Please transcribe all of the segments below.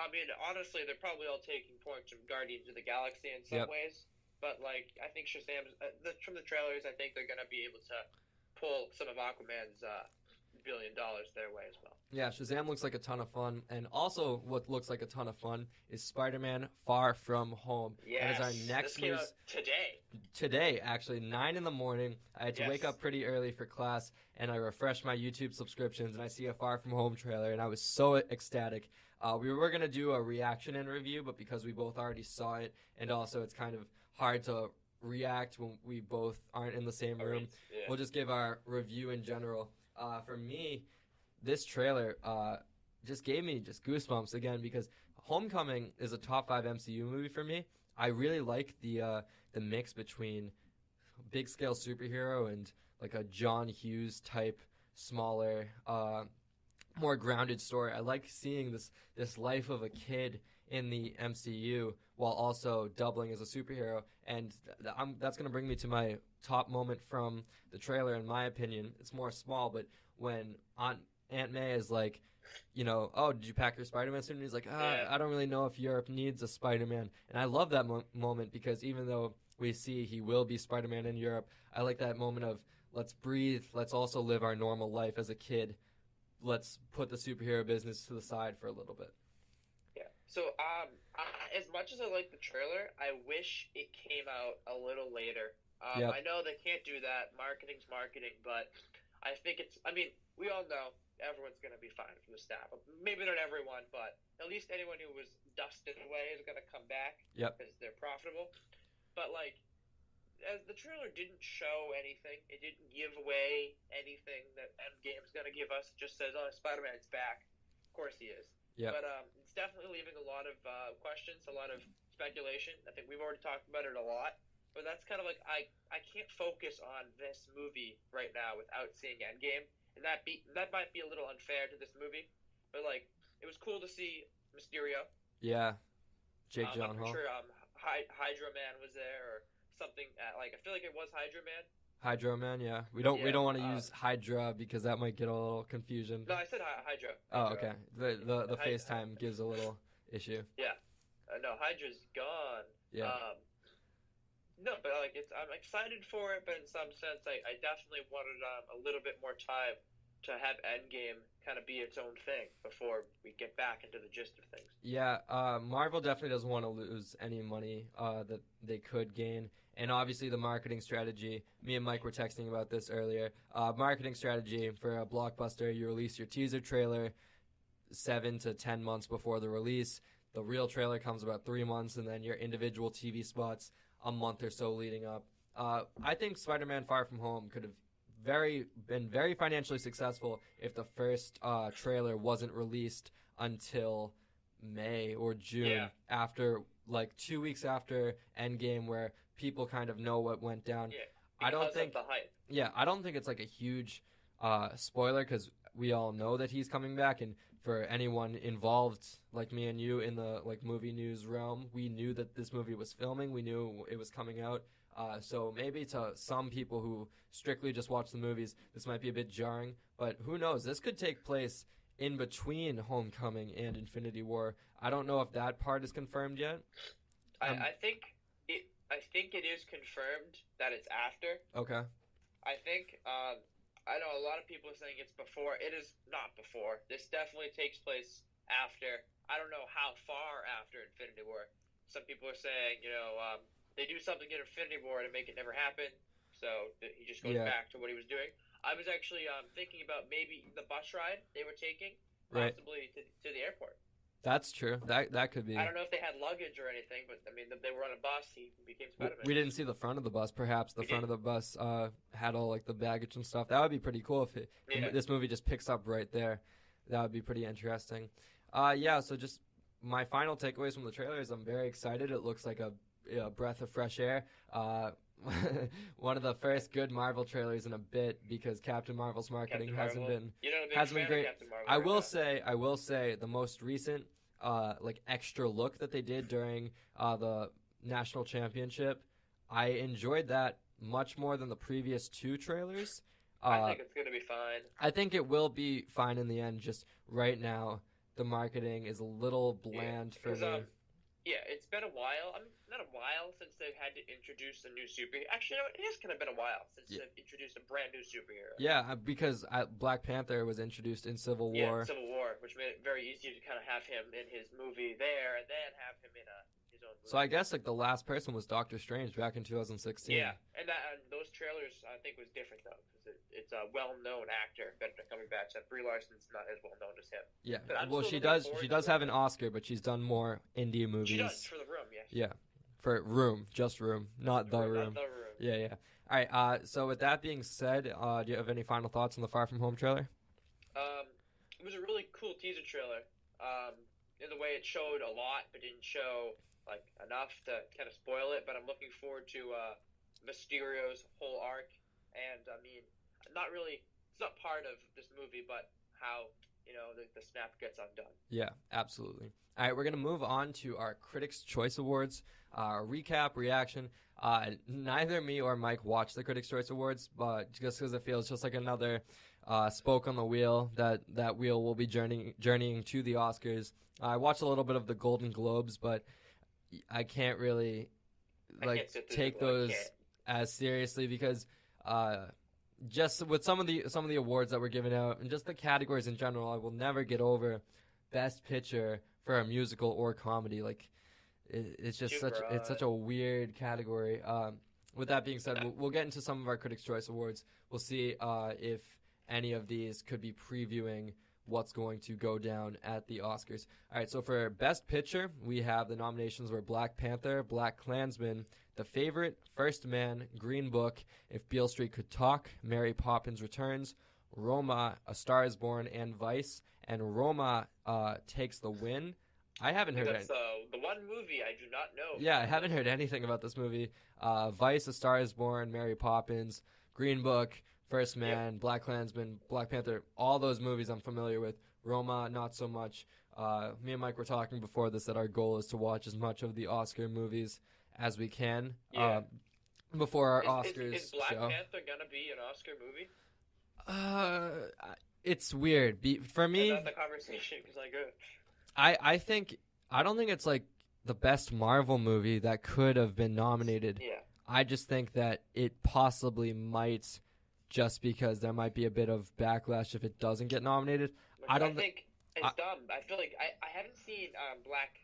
I mean, honestly, they're probably all taking points from Guardians of the Galaxy in some Yep. ways. But like, I think Shazam, from the trailers, I think they're gonna be able to pull some of Aquaman's $1 billion their way as well. Yeah, Shazam looks like a ton of fun, and also what looks like a ton of fun is Spider-Man: Far From Home. Yes, That is our next this came news out today. today. Actually, 9 in the morning. I had to Yes. wake up pretty early for class, and I refreshed my YouTube subscriptions, and I see a Far From Home trailer, and I was so ecstatic. We were gonna do a reaction and review, but because we both already saw it, and also it's kind of hard to react when we both aren't in the same room, Yeah. we'll just give our review in general. For me, this trailer just gave me just goosebumps again because Homecoming is a top 5 MCU movie for me. I really like the mix between big scale superhero and like a John Hughes type smaller more grounded story. I like seeing this life of a kid in the MCU while also doubling as a superhero, and that's going to bring me to my top moment from the trailer. In my opinion, it's more small, but when Aunt May is like, oh, did you pack your Spider-Man suit? And he's like, I don't really know if Europe needs a Spider-Man. And I love that moment because even though we see he will be Spider-Man in Europe, I like that moment of let's breathe, let's also live our normal life as a kid. Let's put the superhero business to the side for a little bit. Yeah. So, as much as I like the trailer, I wish it came out a little later. Yep. I know they can't do that. Marketing's marketing, but I think we all know everyone's going to be fine from the staff. Maybe not everyone, but at least anyone who was dusted away is going to come back. Yep. Because they're profitable. But, as the trailer didn't show anything, it didn't give away anything that Endgame's going to give us. It just says, Spider-Man's back. Of course he is. Yep. But it's definitely leaving a lot of questions, a lot of speculation. I think we've already talked about it a lot. But that's kind of like, I can't focus on this movie right now without seeing Endgame. And that might be a little unfair to this movie. But, it was cool to see Mysterio. Yeah. Jake I'm Gyllenhaal. pretty sure Hydra Man was there or something. I feel like it was Hydra Man. Hydro Man, yeah. We don't want to use Hydra because that might get a little confusion. No, I said Hydra. Oh, okay. The FaceTime gives a little issue. Yeah. No, Hydra's gone. Yeah. No, but I'm excited for it, but in some sense, I definitely wanted a little bit more time to have Endgame kind of be its own thing before we get back into the gist of things. Yeah, Marvel definitely doesn't want to lose any money that they could gain. And obviously the marketing strategy, me and Mike were texting about this earlier. Marketing strategy for a blockbuster, you release your teaser trailer 7 to 10 months before the release. The real trailer comes about 3 months, and then your individual TV spots a month or so leading up. I think Spider-Man Far From Home could have been very financially successful if the first trailer wasn't released until May or June, after 2 weeks after Endgame, where people kind of know what went down. Yeah, I don't think of the hype. Yeah, I don't think it's like a huge spoiler because we all know that he's coming back, and for anyone involved like me and you in the movie news realm, we knew that this movie was filming. We knew it was coming out. So maybe to some people who strictly just watch the movies, this might be a bit jarring. But who knows? This could take place in between Homecoming and Infinity War. I don't know if that part is confirmed yet. I think it is confirmed that it's after. Okay. I think I know a lot of people are saying it's before. It is not before. This definitely takes place after. I don't know how far after Infinity War. Some people are saying, they do something in Infinity War to make it never happen. So he just goes back to what he was doing. I was actually thinking about maybe the bus ride they were taking, possibly to the airport. That's true. That could be. I don't know if they had luggage or anything, but I mean, they were on a bus. He became Spider-Man. We didn't see the front of the bus. Perhaps the front of the bus had all the baggage and stuff. That would be pretty cool if this movie just picks up right there. That would be pretty interesting. So just my final takeaways from the trailer is I'm very excited. It looks like a breath of fresh air. One of the first good Marvel trailers in a bit because Captain Marvel's marketing hasn't been great. I will say the most recent extra look that they did during the national championship, I enjoyed that much more than the previous 2 trailers. I think it's going to be fine. I think it will be fine in the end. Just right now, the marketing is a little bland for me. Yeah, it's been a while. Not a while since they've had to introduce a new superhero. Actually, no, it has kind of been a while since they've introduced a brand new superhero. Yeah, because Black Panther was introduced in Civil War. Yeah, Civil War, which made it very easy to kind of have him in his movie there, and then have him in his own movie. So I guess like the last person was Doctor Strange back in 2016. Yeah, and those trailers I think was different though, because it's a well-known actor that coming back. So Brie Larson's not as well known as him. Yeah, well she does have an Oscar, but she's done more indie movies. She does for The Room, yes. Yeah, for Room, just Room, not The Room. Not The Room. Yeah. All right. So with that being said, do you have any final thoughts on the Far From Home trailer? It was a really cool teaser trailer. In the way it showed a lot, but didn't show like enough to kind of spoil it. But I'm looking forward to Mysterio's whole arc, and I mean, it's not part of this movie, but how the snap gets undone. Yeah, absolutely. All right, we're gonna move on to our Critics' Choice Awards recap reaction. Neither me or Mike watched the Critics' Choice Awards, but just because it feels just like another spoke on the wheel, that wheel will be journeying to the Oscars. I watched a little bit of the Golden Globes, but I can't really take those as seriously because just with some of the awards that were given out and just the categories in general, I will never get over Best Picture for a musical or comedy. Like it's just such a weird category. With that being said, we'll get into some of our Critics' Choice Awards. We'll see if any of these could be previewing what's going to go down at the Oscars. All right, so for Best Picture, we have the nominations were Black Panther, Black Klansman, The Favorite, First Man, Green Book, If Beale Street Could Talk, Mary Poppins Returns, Roma, A Star Is Born, and Vice. And Roma takes the win. I haven't heard that's the one movie I do not know. Yeah, I haven't heard anything about this movie. Vice, A Star Is Born, Mary Poppins, Green Book, First Man, Black Klansman, Black Panther, all those movies I'm familiar with. Roma, not so much. Me and Mike were talking before this that our goal is to watch as much of the Oscar movies as we can before our Oscars is Black show. Panther going to be an Oscar movie? It's weird. For me, that's the conversation because I don't think it's like the best Marvel movie that could have been nominated. Yeah. I just think that it possibly might, just because there might be a bit of backlash if it doesn't get nominated. I think it's dumb. I feel like I haven't seen Black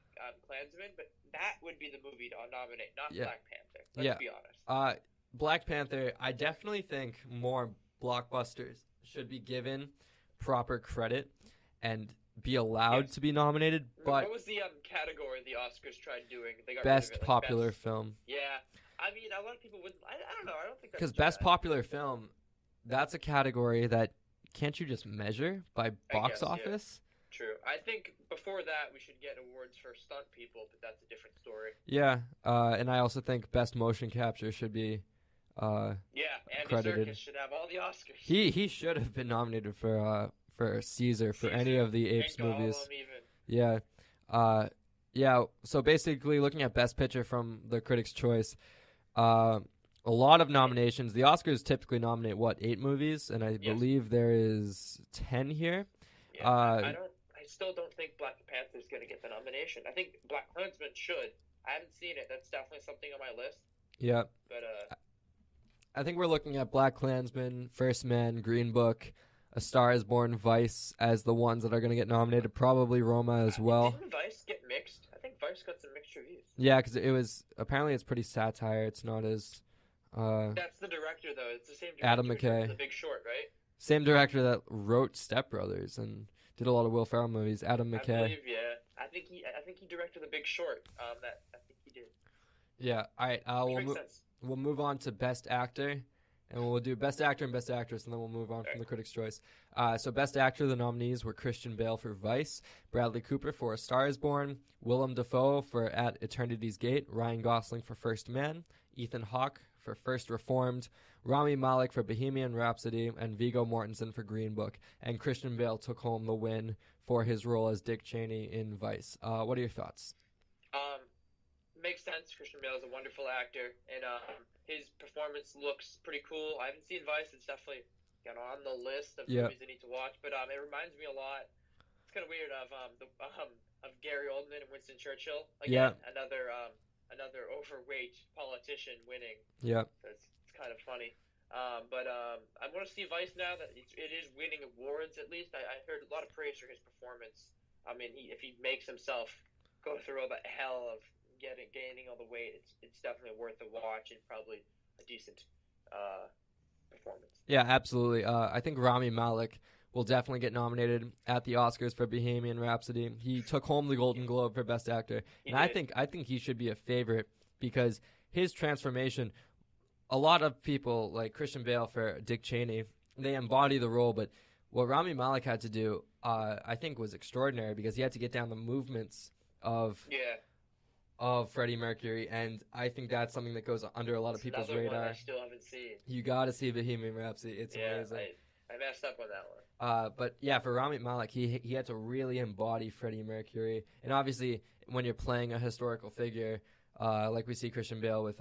Klansman, but that would be the movie to nominate, not Black Panther. Let's be honest. Black Panther, I definitely think more blockbusters should be given proper credit and be allowed to be nominated. But what was the category the Oscars tried doing? They got best rid of it, popular film. Yeah, I mean, a lot of people wouldn't. I don't know. I don't think that's because best popular film, that's a category that can't you just measure by box office? Yeah. True. I think before that we should get awards for stunt people, but that's a different story. Yeah, and I also think best motion capture should be. Andy credited. Serkis should have all the Oscars. He should have been nominated for Caesar for any of the Apes movies. Yeah. So basically, looking at Best Picture from the Critics' Choice, a lot of nominations. The Oscars typically nominate 8 movies, and I believe there is 10 here. Yeah, I still don't think Black Panther's going to get the nomination. I think Black Klansman should. I haven't seen it. That's definitely something on my list. Yeah. But I think we're looking at Black Klansman, First Man, Green Book, A Star Is Born, Vice as the ones that are going to get nominated. Probably Roma as well. Didn't Vice get mixed? I think Vice got some mixed reviews. Yeah, because apparently it's pretty satire. It's not as... That's the director, though. It's the same director. Adam McKay. The Big Short, right? Same director that wrote Step Brothers and did a lot of Will Ferrell movies. Adam McKay. I believe, yeah. I think he directed The Big Short. I think he did. Yeah. All right. We'll move on to Best Actor, and we'll do Best Actor and Best Actress, and then we'll move on from the Critics' Choice. So Best Actor, the nominees were Christian Bale for Vice, Bradley Cooper for A Star Is Born, Willem Dafoe for At Eternity's Gate, Ryan Gosling for First Man, Ethan Hawke for First Reformed, Rami Malek for Bohemian Rhapsody, and Viggo Mortensen for Green Book. And Christian Bale took home the win for his role as Dick Cheney in Vice. What are your thoughts? Makes sense. Christian Bale is a wonderful actor, and his performance looks pretty cool. I haven't seen Vice. It's definitely on the list of movies I need to watch, but it reminds me a lot kind of weird of Gary Oldman and Winston Churchill Yeah. again. Another overweight politician winning. Yeah. So it's kind of funny. But I want to see Vice now that it is winning awards. At least I heard a lot of praise for his performance. I mean, if he makes himself go through all that hell of gaining all the weight, it's definitely worth a watch and probably a decent performance. Yeah, absolutely. I think Rami Malek will definitely get nominated at the Oscars for Bohemian Rhapsody. He took home the Golden Globe for Best Actor, and I think he should be a favorite because his transformation. A lot of people like Christian Bale for Dick Cheney, they embody the role, but what Rami Malek had to do, I think, was extraordinary because he had to get down the movements of Freddie Mercury, and I think that's something that goes under a lot of people's radar. One I still haven't seen. You got to see Bohemian Rhapsody. It's amazing. I messed up on that one. But yeah, for Rami Malek, he had to really embody Freddie Mercury, and obviously when you're playing a historical figure, like we see Christian Bale with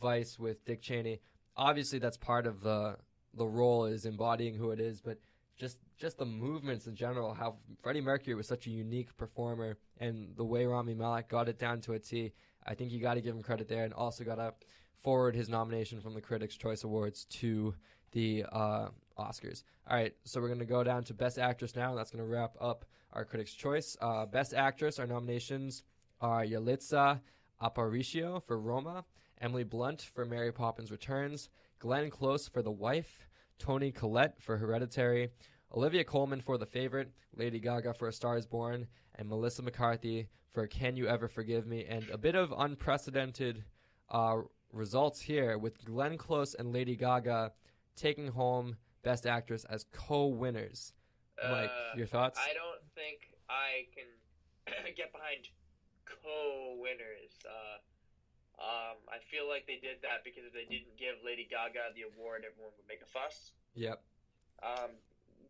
Vice with Dick Cheney, obviously that's part of the role is embodying who it is, but just the movements in general, how Freddie Mercury was such a unique performer, and the way Rami Malek got it down to a T, I think you got to give him credit there, and also got to forward his nomination from the Critics' Choice Awards to the Oscars. All right, so we're going to go down to Best Actress now, and that's going to wrap up our Critics' Choice. Best Actress, our nominations are Yalitza Aparicio for Roma, Emily Blunt for Mary Poppins Returns, Glenn Close for The Wife, Toni Collette for Hereditary, Olivia Colman for The Favorite, Lady Gaga for A Star is Born, and Melissa McCarthy for Can You Ever Forgive Me? And a bit of unprecedented results here with Glenn Close and Lady Gaga taking home Best Actress as co-winners. Mike, your thoughts? I don't think I can get behind co-winners. I feel like they did that because if they didn't give Lady Gaga the award, everyone would make a fuss. Yep.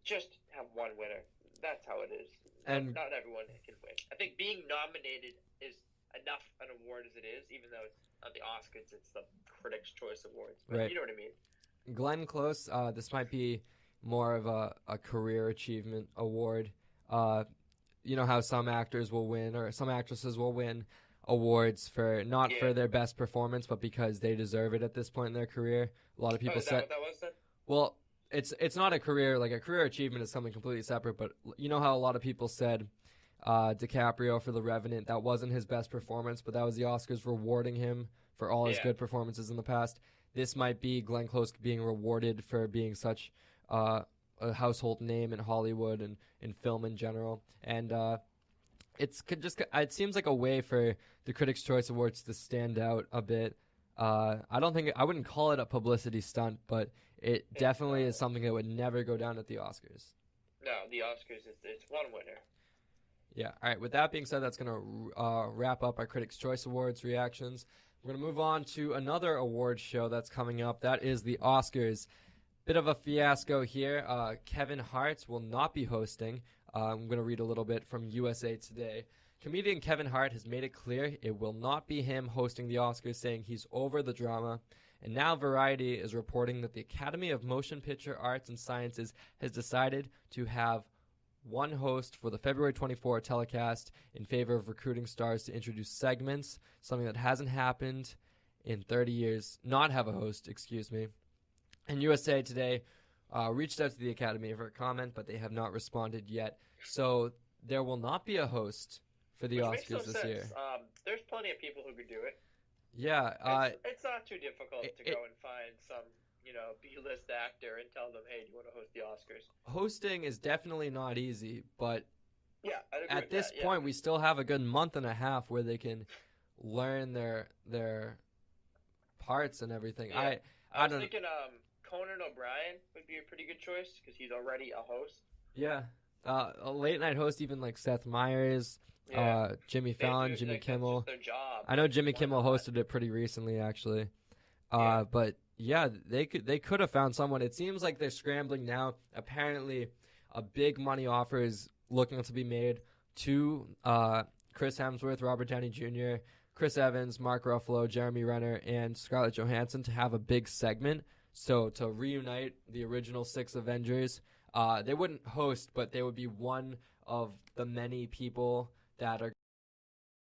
Just have one winner. That's how it is. And not everyone can win. I think being nominated is enough an award as it is, even though it's not the Oscars, it's the Critics' Choice Awards. But right. You know what I mean. Glenn Close, this might be more of a career achievement award. You know how some actors will win or some actresses will win awards for for their best performance, but because they deserve it at this point in their career. A lot of people said. What that was then? Well, it's not a career, like a career achievement is something completely separate, but you know how a lot of people said DiCaprio for The Revenant, that wasn't his best performance, but that was the Oscars rewarding him for all his good performances in the past. This might be Glenn Close being rewarded for being such a household name in Hollywood and in film in general. And it seems like a way for the Critics' Choice Awards to stand out a bit. I wouldn't call it a publicity stunt, but it definitely is something that would never go down at the Oscars. No, the Oscars, it's one winner. Yeah. All right. With that being said, that's going to wrap up our Critics' Choice Awards reactions. We're going to move on to another award show that's coming up. That is the Oscars. Bit of a fiasco here. Kevin Hart will not be hosting. I'm going to read a little bit from USA Today. Comedian Kevin Hart has made it clear it will not be him hosting the Oscars, saying he's over the drama. And now Variety is reporting that the Academy of Motion Picture Arts and Sciences has decided to have one host for the February 24 telecast in favor of recruiting stars to introduce segments, something that hasn't happened in 30 years. Not have a host, excuse me. And USA Today reached out to the Academy for a comment, but they have not responded yet. So there will not be a host for the Oscars this year. There's plenty of people who could do it. Yeah. It's not too difficult to go and find some, B-list actor and tell them, hey, do you want to host the Oscars? Hosting is definitely not easy, but at this that, point, we still have a good month and a half where they can learn their parts and everything. Yeah. I was thinking Conan O'Brien would be a pretty good choice because he's already a host. Yeah. A late-night host, even like Seth Meyers, Jimmy Fallon, Jimmy Kimmel. Their job. I know Jimmy Kimmel hosted it pretty recently, actually. But yeah, they could have found someone. It seems like they're scrambling now. Apparently, a big money offer is looking to be made to Chris Hemsworth, Robert Downey Jr., Chris Evans, Mark Ruffalo, Jeremy Renner, and Scarlett Johansson to have a big segment. So to reunite the original 6 Avengers, they wouldn't host, but they would be one of the many people that are